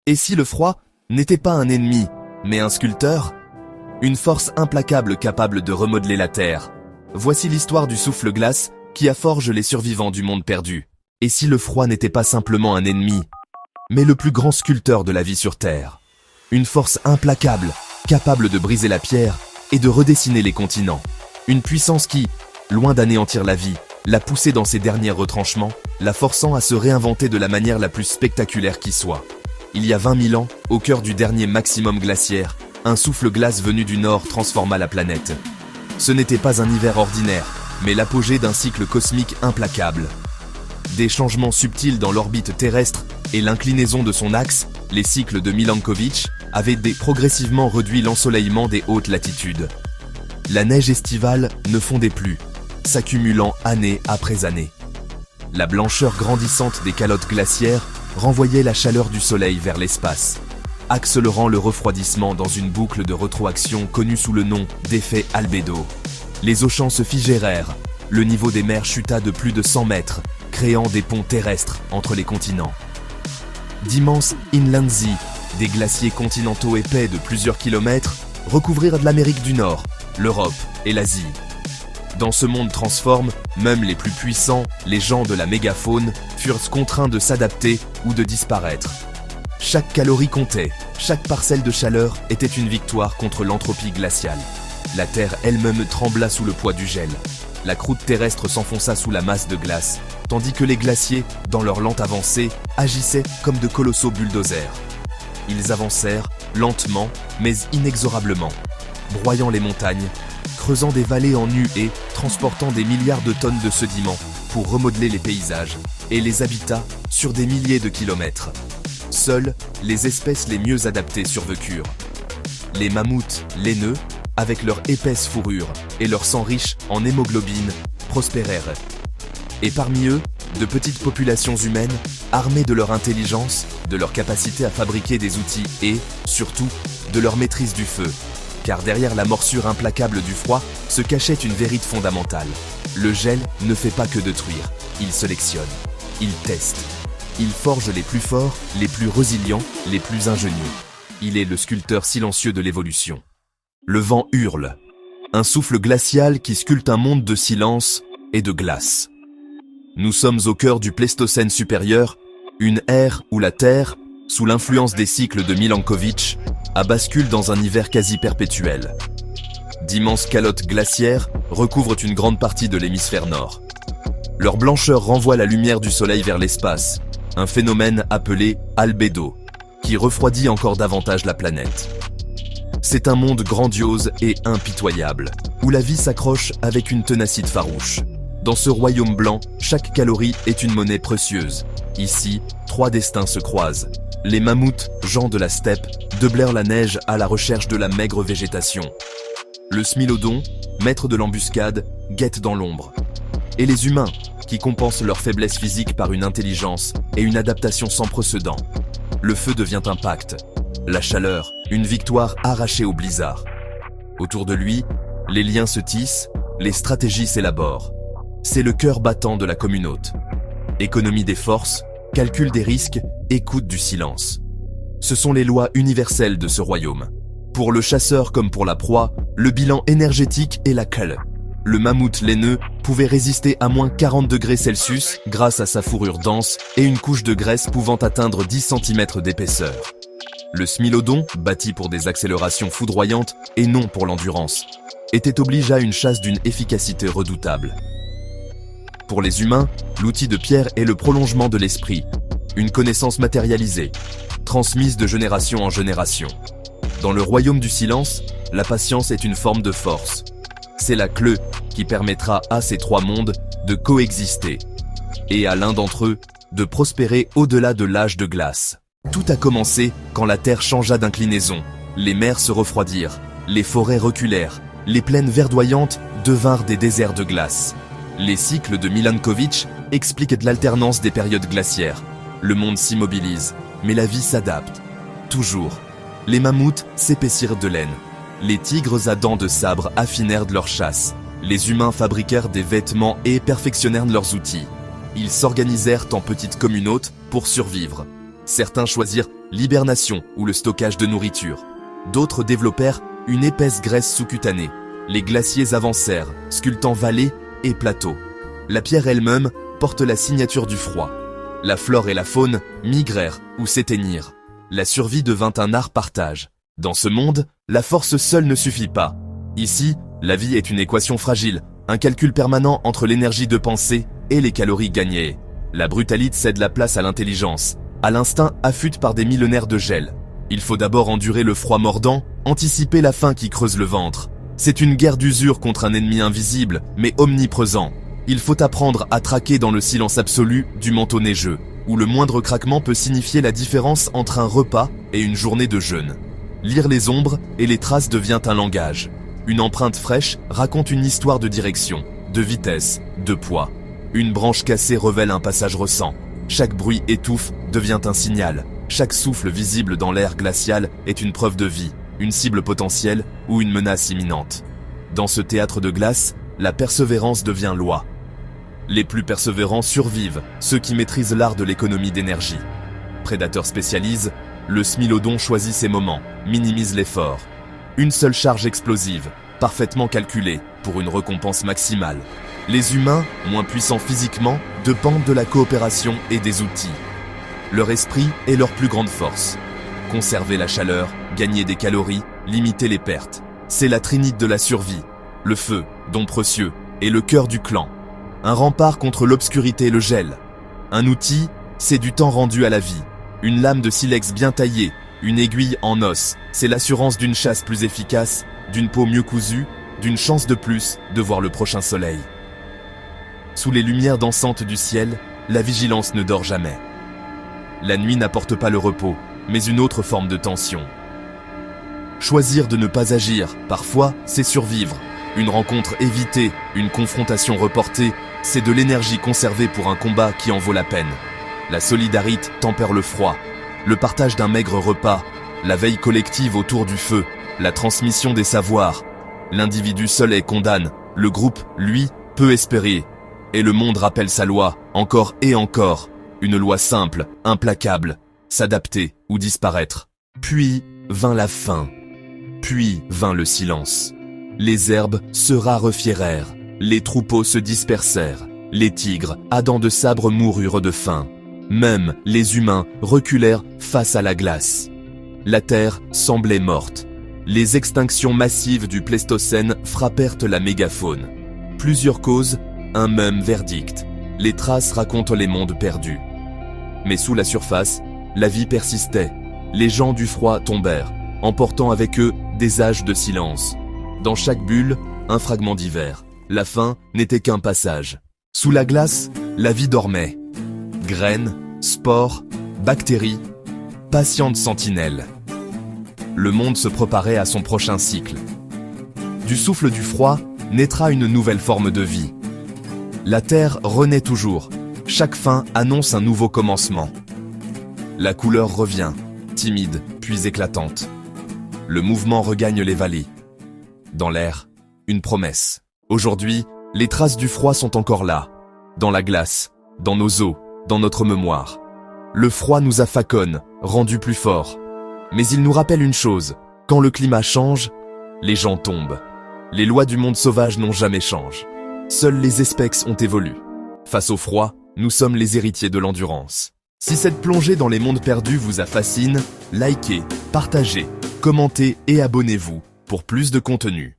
Et si le froid n'était pas un ennemi, mais un sculpteur? Une force implacable capable de remodeler la Terre. Voici l'histoire du souffle-glace qui forge les survivants du monde perdu. Et si le froid n'était pas simplement un ennemi, mais le plus grand sculpteur de la vie sur Terre? Une force implacable, capable de briser la pierre et de redessiner les continents. Une puissance qui, loin d'anéantir la vie, l'a poussé dans ses derniers retranchements, la forçant à se réinventer de la manière la plus spectaculaire qui soit. Il y a 20 000 ans, au cœur du dernier maximum glaciaire, un souffle-glace venu du nord transforma la planète. Ce n'était pas un hiver ordinaire, mais l'apogée d'un cycle cosmique implacable. Des changements subtils dans l'orbite terrestre et l'inclinaison de son axe, les cycles de Milankovitch, avaient progressivement réduit l'ensoleillement des hautes latitudes. La neige estivale ne fondait plus, s'accumulant année après année. La blancheur grandissante des calottes glaciaires renvoyait la chaleur du soleil vers l'espace, accélérant le refroidissement dans une boucle de rétroaction connue sous le nom d'effet albédo. Les océans se figèrent, le niveau des mers chuta de plus de 100 mètres, créant des ponts terrestres entre les continents. D'immenses inland sea, des glaciers continentaux épais de plusieurs kilomètres, recouvrirent de l'Amérique du Nord, l'Europe et l'Asie. Dans ce monde transforme, même les plus puissants, les gens de la mégafaune, furent contraints de s'adapter ou de disparaître. Chaque calorie comptait, chaque parcelle de chaleur était une victoire contre l'entropie glaciale. La Terre elle-même trembla sous le poids du gel. La croûte terrestre s'enfonça sous la masse de glace, tandis que les glaciers, dans leur lente avancée, agissaient comme de colossaux bulldozers. Ils avancèrent, lentement, mais inexorablement, broyant les montagnes, creusant des vallées en nu et transportant des milliards de tonnes de sédiments pour remodeler les paysages et les habitats sur des milliers de kilomètres. Seules les espèces les mieux adaptées survécurent. Les mammouths laineux, avec leur épaisse fourrure et leur sang riche en hémoglobine, prospérèrent. Et parmi eux, de petites populations humaines, armées de leur intelligence, de leur capacité à fabriquer des outils et, surtout, de leur maîtrise du feu. Car derrière la morsure implacable du froid se cachait une vérité fondamentale. Le gel ne fait pas que détruire, il sélectionne, il teste. Il forge les plus forts, les plus résilients, les plus ingénieux. Il est le sculpteur silencieux de l'évolution. Le vent hurle, un souffle glacial qui sculpte un monde de silence et de glace. Nous sommes au cœur du Pléistocène supérieur, une ère où la Terre, sous l'influence des cycles de Milankovitch, bascule dans un hiver quasi perpétuel. D'immenses calottes glaciaires recouvrent une grande partie de l'hémisphère nord. Leur blancheur renvoie la lumière du soleil vers l'espace, un phénomène appelé albédo, qui refroidit encore davantage la planète. C'est un monde grandiose et impitoyable, où la vie s'accroche avec une ténacité farouche. Dans ce royaume blanc, chaque calorie est une monnaie précieuse. Ici, 3 destins se croisent. Les mammouths, gens de la steppe, déblairent la neige à la recherche de la maigre végétation. Le smilodon, maître de l'embuscade, guette dans l'ombre. Et les humains, qui compensent leur faiblesse physique par une intelligence et une adaptation sans précédent. Le feu devient un pacte. La chaleur, une victoire arrachée au blizzard. Autour de lui, les liens se tissent, les stratégies s'élaborent. C'est le cœur battant de la communauté. Économie des forces, calcul des risques, écoute du silence. Ce sont les lois universelles de ce royaume. Pour le chasseur comme pour la proie, le bilan énergétique est la clé. Le mammouth laineux pouvait résister à moins 40 degrés Celsius grâce à sa fourrure dense et une couche de graisse pouvant atteindre 10 cm d'épaisseur. Le smilodon, bâti pour des accélérations foudroyantes et non pour l'endurance, était obligé à une chasse d'une efficacité redoutable. Pour les humains, l'outil de pierre est le prolongement de l'esprit, une connaissance matérialisée, transmise de génération en génération. Dans le royaume du silence, la patience est une forme de force. C'est la clé qui permettra à ces 3 mondes de coexister, et à l'un d'entre eux de prospérer au-delà de l'âge de glace. Tout a commencé quand la Terre changea d'inclinaison, les mers se refroidirent, les forêts reculèrent, les plaines verdoyantes devinrent des déserts de glace. Les cycles de Milankovitch expliquent l'alternance des périodes glaciaires. Le monde s'immobilise, mais la vie s'adapte. Toujours. Les mammouths s'épaissirent de laine. Les tigres à dents de sabre affinèrent de leur chasse. Les humains fabriquèrent des vêtements et perfectionnèrent leurs outils. Ils s'organisèrent en petites communautés pour survivre. Certains choisirent l'hibernation ou le stockage de nourriture. D'autres développèrent une épaisse graisse sous-cutanée. Les glaciers avancèrent, sculptant vallées et plateaux. La pierre elle-même porte la signature du froid. La flore et la faune migrèrent ou s'éteignirent. La survie devint un art partage. Dans ce monde, la force seule ne suffit pas. Ici, la vie est une équation fragile, un calcul permanent entre l'énergie de pensée et les calories gagnées. La brutalité cède la place à l'intelligence, à l'instinct affûte par des millénaires de gel. Il faut d'abord endurer le froid mordant, anticiper la faim qui creuse le ventre. C'est une guerre d'usure contre un ennemi invisible, mais omniprésent. Il faut apprendre à traquer dans le silence absolu du manteau neigeux, où le moindre craquement peut signifier la différence entre un repas et une journée de jeûne. Lire les ombres et les traces devient un langage. Une empreinte fraîche raconte une histoire de direction, de vitesse, de poids. Une branche cassée révèle un passage récent. Chaque bruit étouffe devient un signal. Chaque souffle visible dans l'air glacial est une preuve de vie, une cible potentielle ou une menace imminente. Dans ce théâtre de glace, la persévérance devient loi. Les plus persévérants survivent, ceux qui maîtrisent l'art de l'économie d'énergie. Prédateur spécialise, le smilodon choisit ses moments, minimise l'effort. Une seule charge explosive, parfaitement calculée, pour une récompense maximale. Les humains, moins puissants physiquement, dépendent de la coopération et des outils. Leur esprit est leur plus grande force. Conserver la chaleur, gagner des calories, limiter les pertes. C'est la trinité de la survie. Le feu, don précieux, est le cœur du clan. Un rempart contre l'obscurité et le gel. Un outil, c'est du temps rendu à la vie. Une lame de silex bien taillée, une aiguille en os, c'est l'assurance d'une chasse plus efficace, d'une peau mieux cousue, d'une chance de plus de voir le prochain soleil. Sous les lumières dansantes du ciel, la vigilance ne dort jamais. La nuit n'apporte pas le repos, mais une autre forme de tension. Choisir de ne pas agir, parfois, c'est survivre. Une rencontre évitée, une confrontation reportée, c'est de l'énergie conservée pour un combat qui en vaut la peine. La solidarité tempère le froid. Le partage d'un maigre repas, la veille collective autour du feu, la transmission des savoirs. L'individu seul est condamné, le groupe, lui, peut espérer. Et le monde rappelle sa loi, encore et encore. Une loi simple, implacable, s'adapter ou disparaître. Puis vint la faim. Puis vint le silence. Les herbes se raréfièrent, les troupeaux se dispersèrent, les tigres, à dents de sabre moururent de faim. Même les humains reculèrent face à la glace. La terre semblait morte. Les extinctions massives du Pléistocène frappèrent la mégafaune. Plusieurs causes, un même verdict. Les traces racontent les mondes perdus. Mais sous la surface, la vie persistait. Les gens du froid tombèrent, emportant avec eux des âges de silence. Dans chaque bulle, un fragment d'hiver. La fin n'était qu'un passage. Sous la glace, la vie dormait. Graines, spores, bactéries, patientes sentinelles. Le monde se préparait à son prochain cycle. Du souffle du froid naîtra une nouvelle forme de vie. La terre renaît toujours. Chaque fin annonce un nouveau commencement. La couleur revient, timide puis éclatante. Le mouvement regagne les vallées. Dans l'air, une promesse. Aujourd'hui, les traces du froid sont encore là. Dans la glace, dans nos os, dans notre mémoire. Le froid nous affaconne, rendu plus forts. Mais il nous rappelle une chose, quand le climat change, les gens tombent. Les lois du monde sauvage n'ont jamais changé. Seules les espèces ont évolué. Face au froid, nous sommes les héritiers de l'endurance. Si cette plongée dans les mondes perdus vous a fasciné, likez, partagez, commentez et abonnez-vous pour plus de contenu.